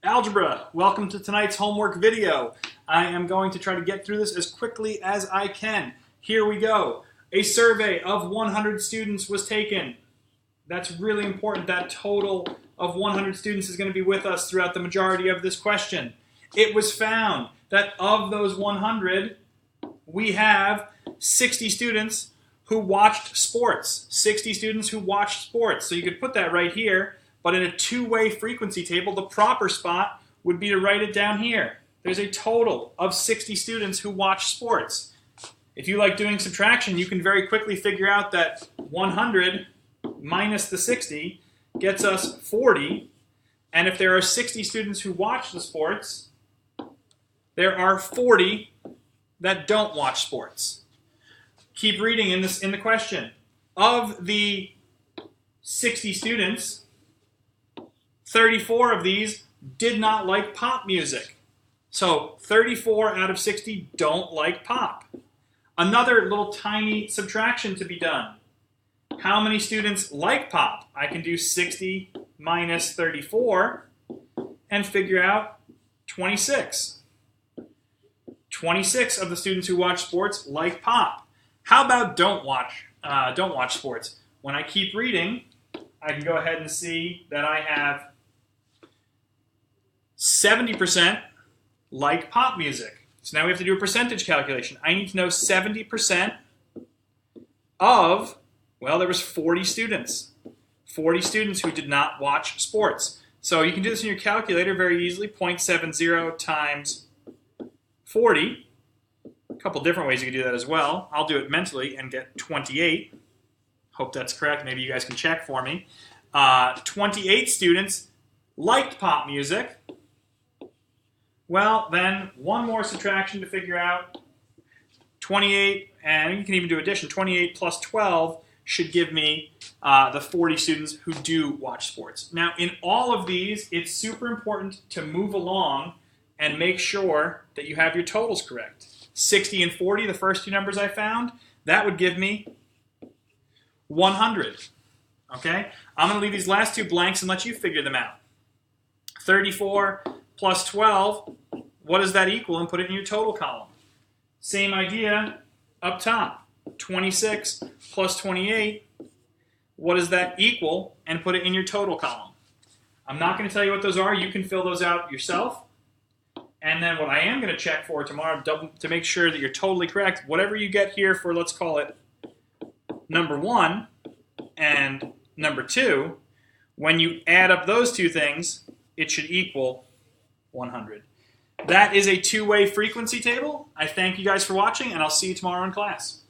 Algebra, welcome to tonight's homework video. I am going to try to get through this as quickly as I can. Here we go. A survey of 100 students was taken. That's really important. That total of 100 students is going to be with us throughout the majority of this question. It was found that of those 100, we have 60 students who watched sports. 60 students who watched sports. So you could put that right here. But in a two-way frequency table, the proper spot would be to write it down here. There's a total of 60 students who watch sports. If you like doing subtraction, you can very quickly figure out that 100 minus the 60 gets us 40. And if there are 60 students who watch the sports, there are 40 that don't watch sports. Keep reading in the question. Of the 60 students, 34 of these did not like pop music. So 34 out of 60 don't like pop. Another little tiny subtraction to be done. How many students like pop? I can do 60 minus 34 and figure out 26. 26 of the students who watch sports like pop. How about don't watch sports? When I keep reading, I can go ahead and see that I have 70% like pop music. So now we have to do a percentage calculation. I need to know 70% of, well, there was 40 students. 40 students who did not watch sports. So you can do this in your calculator very easily. 0.70 times 40. A couple different ways you can do that as well. I'll do it mentally and get 28. Hope that's correct. Maybe you guys can check for me. 28 students liked pop music. Well, then one more subtraction to figure out. 28, and you can even do addition. 28 plus 12 should give me the 40 students who do watch sports. Now, in all of these, it's super important to move along and make sure that you have your totals correct. 60 and 40, the first two numbers I found, that would give me 100. Okay? I'm going to leave these last two blanks and let you figure them out. 34 plus 12, what does that equal? And put it in your total column. Same idea up top. 26 plus 28, what does that equal? And put it in your total column. I'm not going to tell you what those are. You can fill those out yourself. And then what I am going to check for tomorrow to make sure that you're totally correct, whatever you get here for, let's call it number 1 and number 2, when you add up those two things, it should equal 100. That is a two-way frequency table. I thank you guys for watching, and I'll see you tomorrow in class.